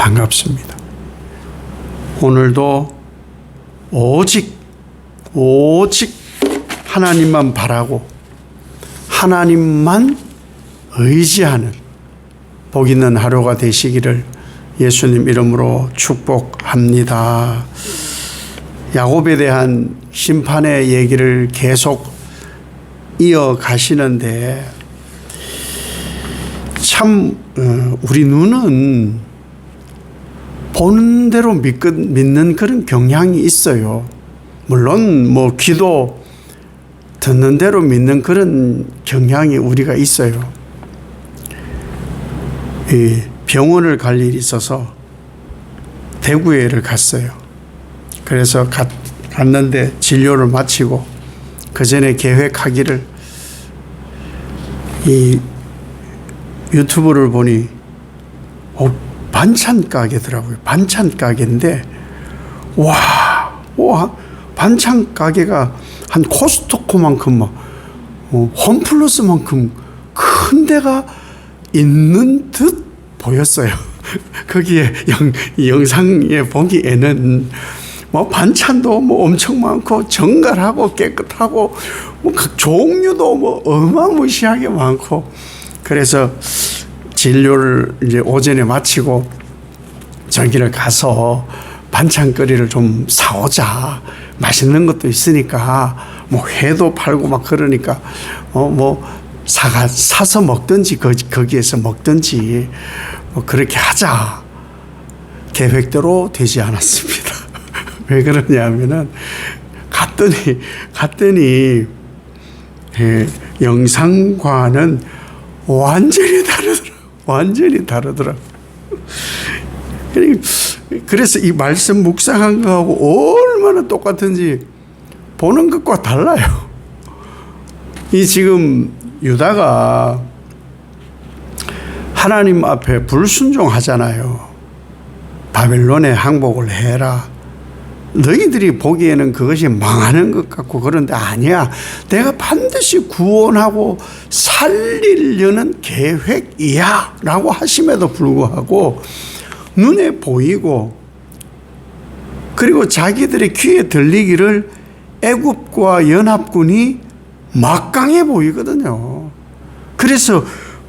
반갑습니다. 오늘도 오직 하나님만 바라고 하나님만 의지하는 복 있는 하루가 되시기를 예수님 이름으로 축복합니다. 야곱에 대한 심판의 얘기를 계속 이어가시는데 참 우리 눈은 보는 대로 믿는 그런 경향이 있어요. 물론 귀도 듣는 대로 믿는 그런 경향이 우리가 있어요. 병원을 갈 일이 있어서 대구에를 갔어요. 그래서 갔는데 진료를 마치고 그 전에 계획하기를 이 유튜브를 보니 반찬 가게더라고요. 반찬 가게인데 와 반찬 가게가 한 코스트코만큼 홈플러스만큼 큰 데가 있는 듯 보였어요. 거기에 영상에 보기에는 반찬도 엄청 많고 정갈하고 깨끗하고 종류도 어마무시하게 많고, 그래서 진료를 이제 오전에 마치고 저기를 가서 반찬거리를 좀 사오자. 맛있는 것도 있으니까 회도 팔고 막 그러니까 사서 먹든지 거기에서 먹든지 그렇게 하자. 계획대로 되지 않았습니다. 왜 그러냐면은 갔더니 영상과는 완전히 다르더라. 그래서 이 말씀 묵상한 거하고 얼마나 똑같은지 보는 것과 달라요. 이 지금 유다가 하나님 앞에 불순종하잖아요. 바벨론에 항복을 해라. 너희들이 보기에는 그것이 망하는 것 같고 그런데 아니야. 내가 반드시 구원하고 살리려는 계획이야 라고 하심에도 불구하고 눈에 보이고, 그리고 자기들의 귀에 들리기를 애굽과 연합군이 막강해 보이거든요. 그래서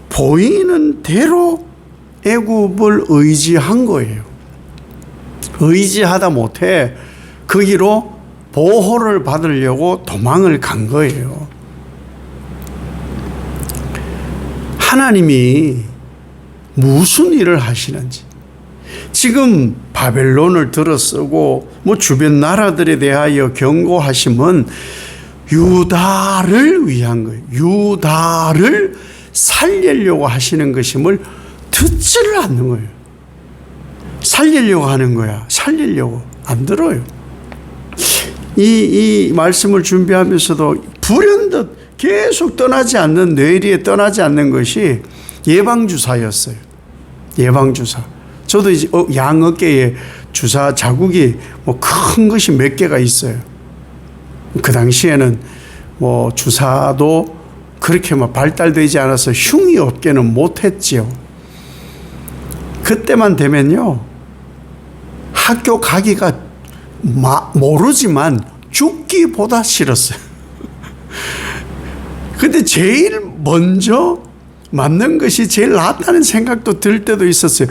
보이는 대로 애굽을 의지한 거예요. 의지하다 못해 거기로 보호를 받으려고 도망을 간 거예요. 하나님이 무슨 일을 하시는지, 지금 바벨론을 들어쓰고 주변 나라들에 대하여 경고하심은 유다를 위한 거예요. 유다를 살리려고 하시는 것임을 듣지를 않는 거예요. 살리려고 하는 거야. 살리려고 안 들어요. 이 말씀을 준비하면서도 불현듯 계속 떠나지 않는, 뇌리에 떠나지 않는 것이 예방주사였어요. 예방주사. 저도 이제 양 어깨에 주사 자국이 큰 것이 몇 개가 있어요. 그 당시에는 주사도 그렇게 발달되지 않아서 흉이 없게는 못했지요. 그때만 되면요, 학교 가기가 모르지만 죽기보다 싫었어요. 근데 제일 먼저 맞는 것이 제일 낫다는 생각도 들 때도 있었어요.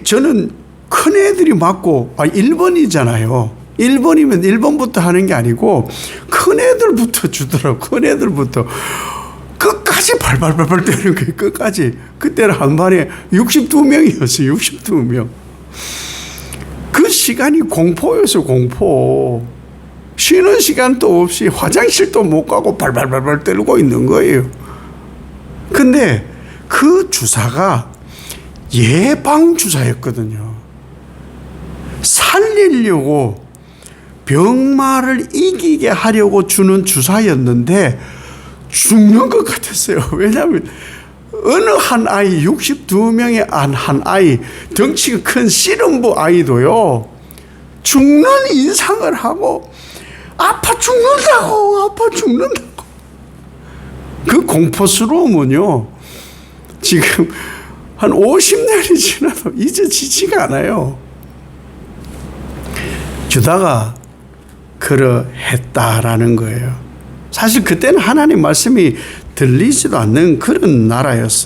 저는 큰 애들이 맞고, 1번이잖아요. 1번이면 1번부터 하는 게 아니고 큰 애들부터 주더라고. 큰 애들부터 끝까지 발발발발 때리는 거예요. 끝까지. 그때는 한 반에 62명이었어요. 62명. 그 시간이 공포였어요. 공포. 쉬는 시간도 없이 화장실도 못 가고 발발발발 때리고 있는 거예요. 근데 그 주사가 예방주사였거든요. 살리려고, 병마를 이기게 하려고 주는 주사였는데 죽는 것 같았어요. 왜냐하면 어느 한 아이, 62명의 한 아이, 덩치가 큰 씨름부 아이도요, 죽는 인상을 하고 아파 죽는다고. 그 공포스러움은요, 지금 한 50년이 지나도 잊어지지가 않아요. 유다가 그러했다라는 거예요. 사실 그때는 하나님 말씀이 들리지도 않는 그런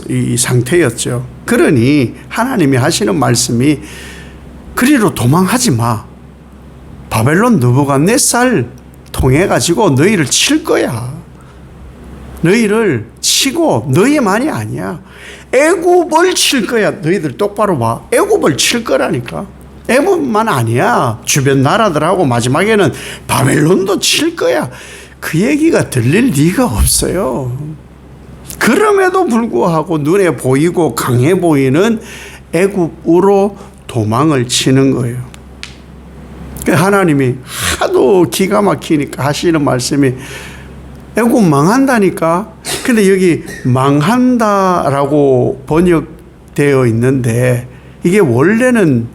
이 상태였죠. 그러니 하나님이 하시는 말씀이 그리로 도망하지 마. 바벨론 느부갓네살 통해 가지고 너희를 칠 거야. 너희를 치고 너희만이 아니야. 애굽을 칠 거야. 너희들 똑바로 봐. 애굽을 칠 거라니까. 애굽만 아니야. 주변 나라들하고 마지막에는 바벨론도 칠 거야. 그 얘기가 들릴 리가 없어요. 그럼에도 불구하고 눈에 보이고 강해 보이는 애굽으로 도망을 치는 거예요. 하나님이 하도 기가 막히니까 하시는 말씀이 애굽 망한다니까. 근데 여기 망한다라고 번역되어 있는데 이게 원래는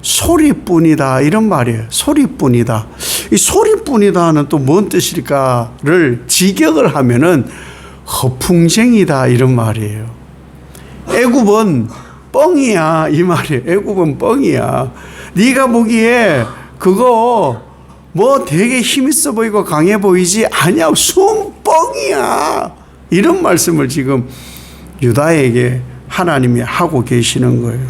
소리뿐이다 이런 말이에요. 소리뿐이다. 이 소리뿐이다는 또 뭔 뜻일까를 직역을 하면은 허풍쟁이다 이런 말이에요. 애굽은 뻥이야 이 말이에요. 애굽은 뻥이야. 네가 보기에 그거 뭐 되게 힘있어 보이고 강해 보이지 아니야. 뻥이야. 이런 말씀을 지금 유다에게 하나님이 하고 계시는 거예요.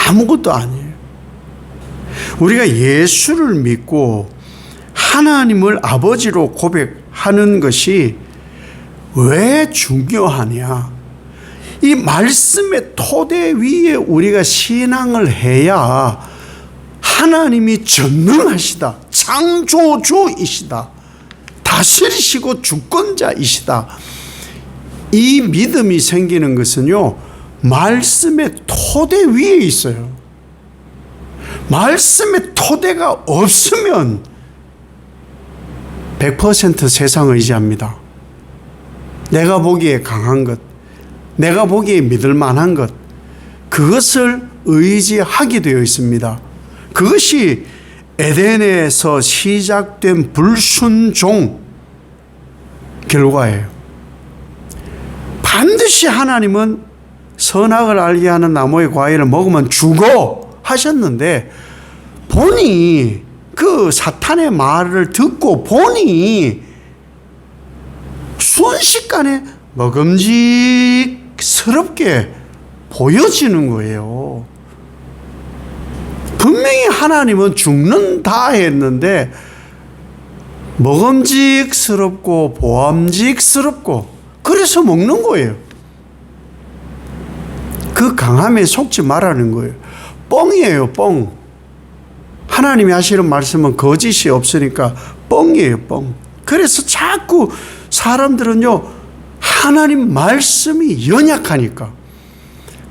아무것도 아니에요. 우리가 예수를 믿고 하나님을 아버지로 고백하는 것이 왜 중요하냐? 이 말씀의 토대 위에 우리가 신앙을 해야 하나님이 전능하시다, 창조주이시다, 다스리시고 주권자이시다. 이 믿음이 생기는 것은요, 말씀의 토대 위에 있어요. 말씀의 토대가 없으면 100% 세상 의지합니다. 내가 보기에 강한 것, 내가 보기에 믿을 만한 것, 그것을 의지하게 되어 있습니다. 그것이 에덴에서 시작된 불순종 결과예요. 반드시 하나님은 선악을 알게 하는 나무의 과일을 먹으면 죽어 하셨는데 본이 그 사탄의 말을 듣고 본이 순식간에 먹음직스럽게 보여지는 거예요. 분명히 하나님은 죽는다 했는데 먹음직스럽고 보암직스럽고 그래서 먹는 거예요. 그 강함에 속지 말라는 거예요. 뻥이에요, 뻥. 하나님이 하시는 말씀은 거짓이 없으니까 뻥이에요, 뻥. 그래서 자꾸 사람들은요, 하나님 말씀이 연약하니까,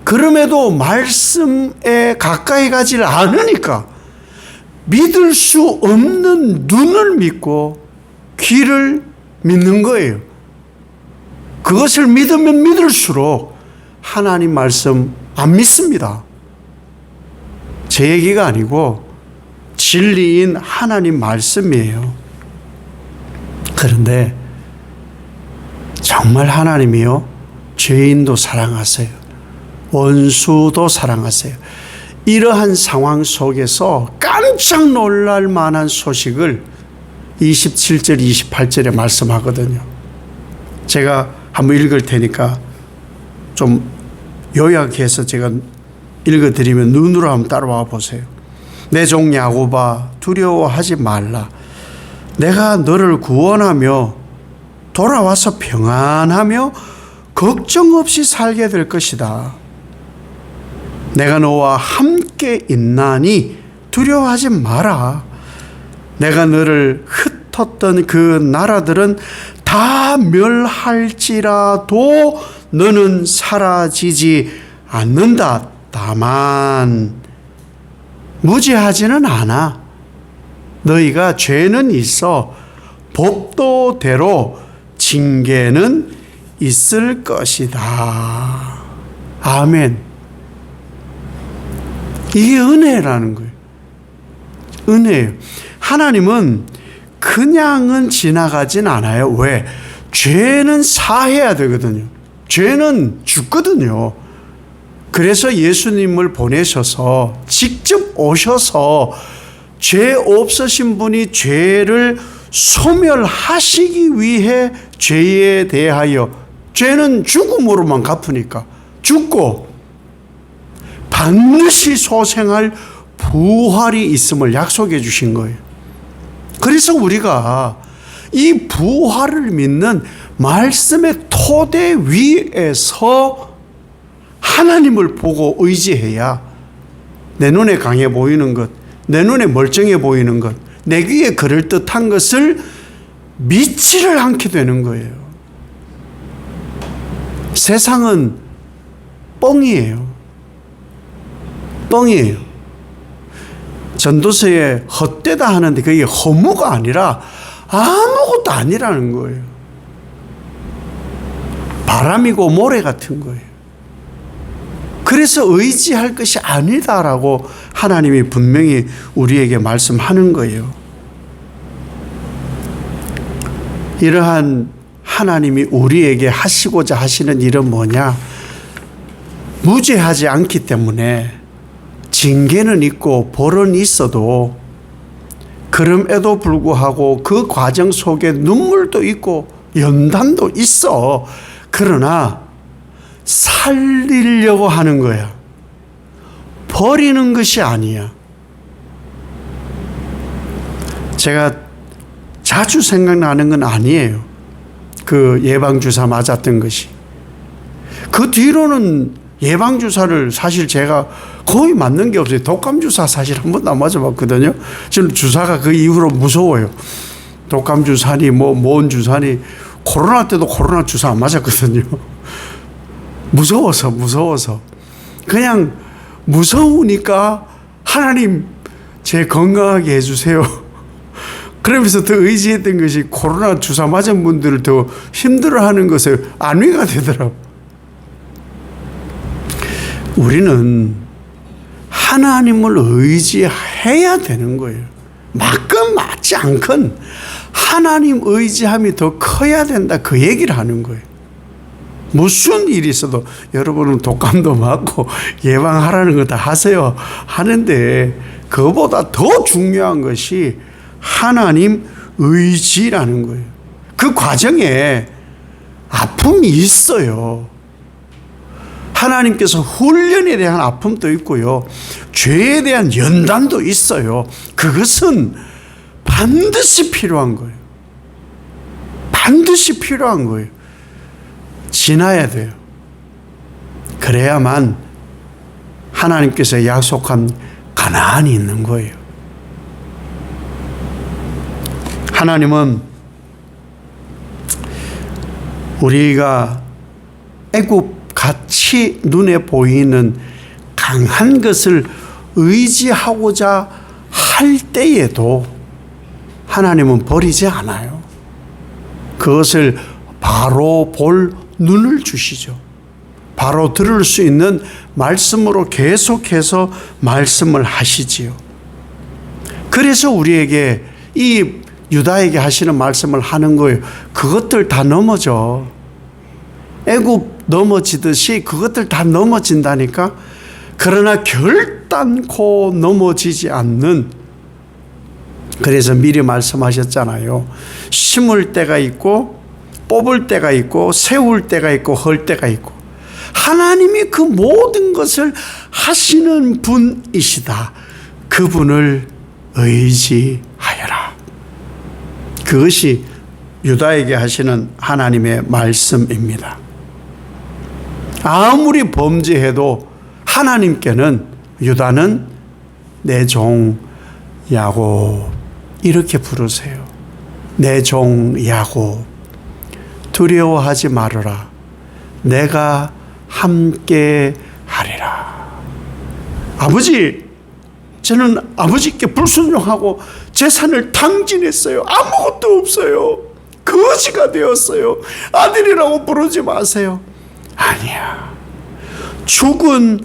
그럼에도 말씀에 가까이 가지를 않으니까 믿을 수 없는 눈을 믿고 귀를 믿는 거예요. 그것을 믿으면 믿을수록 하나님 말씀 안 믿습니다. 제 얘기가 아니고 진리인 하나님 말씀이에요. 그런데 정말 하나님이요, 죄인도 사랑하세요. 원수도 사랑하세요. 이러한 상황 속에서 깜짝 놀랄 만한 소식을 27절, 28절에 말씀하거든요. 제가 한번 읽을 테니까 좀 요약해서 제가 읽어드리면 눈으로 한번 따라와 보세요. 내 종 야곱아, 두려워하지 말라. 내가 너를 구원하며 돌아와서 평안하며 걱정 없이 살게 될 것이다. 내가 너와 함께 있나니 두려워하지 마라. 내가 너를 흩었던 그 나라들은 다 멸할지라도 너는 사라지지 않는다. 다만 무지하지는 않아. 너희가 죄는 있어 법도대로 징계는 있을 것이다. 아멘. 이게 은혜라는 거예요. 은혜예요. 하나님은 그냥은 지나가진 않아요. 왜? 죄는 사해야 되거든요. 죄는 죽거든요. 그래서 예수님을 보내셔서 직접 오셔서 죄 없으신 분이 죄를 소멸하시기 위해 죄에 대하여, 죄는 죽음으로만 갚으니까 죽고 반드시 소생할 부활이 있음을 약속해 주신 거예요. 그래서 우리가 이 부활을 믿는 말씀의 토대 위에서 하나님을 보고 의지해야 내 눈에 강해 보이는 것, 내 눈에 멀쩡해 보이는 것, 내 귀에 그럴듯한 것을 믿지를 않게 되는 거예요. 세상은 뻥이에요. 뻥이에요. 전도서에 헛되다 하는데 그게 허무가 아니라 아무것도 아니라는 거예요. 바람이고 모래 같은 거예요. 그래서 의지할 것이 아니다라고 하나님이 분명히 우리에게 말씀하는 거예요. 이러한 하나님이 우리에게 하시고자 하시는 일은 뭐냐? 무죄하지 않기 때문에 징계는 있고 벌은 있어도 그럼에도 불구하고 그 과정 속에 눈물도 있고 연단도 있어. 그러나 살리려고 하는 거야. 버리는 것이 아니야. 제가 자주 생각나는 건 아니에요. 그 예방주사 맞았던 것이. 그 뒤로는 예방주사를 사실 제가 거의 맞는 게 없어요. 독감주사 사실 한 번도 안 맞아봤거든요. 저는 주사가 그 이후로 무서워요. 독감주사니 뭔 주사니. 코로나 때도 코로나 주사 안 맞았거든요. 무서워서. 그냥 무서우니까 하나님 제 건강하게 해주세요. 그러면서 더 의지했던 것이 코로나 주사 맞은 분들을 더 힘들어하는 것에 안위가 되더라고요. 우리는 하나님을 의지해야 되는 거예요. 맞건 맞지 않건 하나님 의지함이 더 커야 된다, 그 얘기를 하는 거예요. 무슨 일이 있어도 여러분은 독감도 맞고 예방하라는 거 다 하세요 하는데, 그보다 더 중요한 것이 하나님 의지라는 거예요. 그 과정에 아픔이 있어요. 하나님께서 훈련에 대한 아픔도 있고요. 죄에 대한 연단도 있어요. 그것은 반드시 필요한 거예요. 반드시 필요한 거예요. 지나야 돼요. 그래야만 하나님께서 약속한 가나안이 있는 거예요. 하나님은 우리가 애굽 같이 눈에 보이는 강한 것을 의지하고자 할 때에도 하나님은 버리지 않아요. 그것을 바로 볼 눈을 주시죠. 바로 들을 수 있는 말씀으로 계속해서 말씀을 하시지요. 그래서 우리에게 이 유다에게 하시는 말씀을 하는 거예요. 그것들 다 넘어져. 애굽 넘어지듯이 그것들 다 넘어진다니까. 그러나 결단코 넘어지지 않는, 그래서 미리 말씀하셨잖아요. 심을 때가 있고 뽑을 때가 있고 세울 때가 있고 헐 때가 있고, 하나님이 그 모든 것을 하시는 분이시다. 그분을 의지하여라. 그것이 유다에게 하시는 하나님의 말씀입니다. 아무리 범죄해도 하나님께는 유다는 내 종 야곱 이렇게 부르세요. 내 종 야곱, 두려워하지 말아라. 내가 함께 하리라. 아버지, 저는 아버지께 불순종하고 재산을 탕진했어요. 아무것도 없어요. 거지가 되었어요. 아들이라고 부르지 마세요. 아니야. 죽은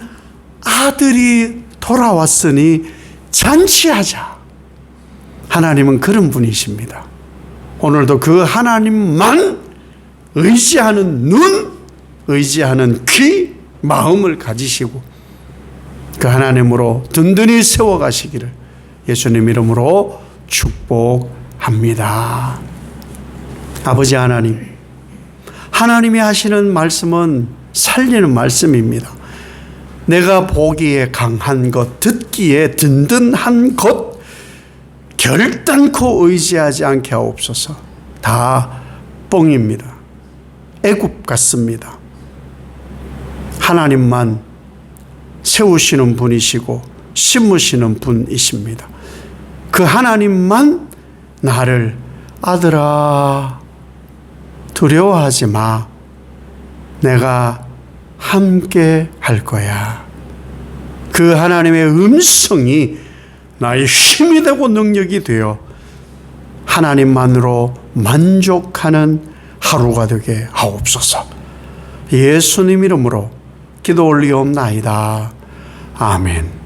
아들이 돌아왔으니 잔치하자. 하나님은 그런 분이십니다. 오늘도 그 하나님만 의지하는 눈, 의지하는 귀, 마음을 가지시고 그 하나님으로 든든히 세워가시기를 예수님 이름으로 축복합니다. 아버지 하나님, 하나님이 하시는 말씀은 살리는 말씀입니다. 내가 보기에 강한 것, 듣기에 든든한 것, 결단코 의지하지 않게 하옵소서. 다 뻥입니다. 애굽 같습니다. 하나님만 세우시는 분이시고 심으시는 분이십니다. 그 하나님만 나를 아들아 두려워하지 마. 내가 함께 할 거야. 그 하나님의 음성이 나의 힘이 되고 능력이 되어 하나님만으로 만족하는 하루가 되게 하옵소서. 예수님 이름으로 기도 올리옵나이다. 아멘.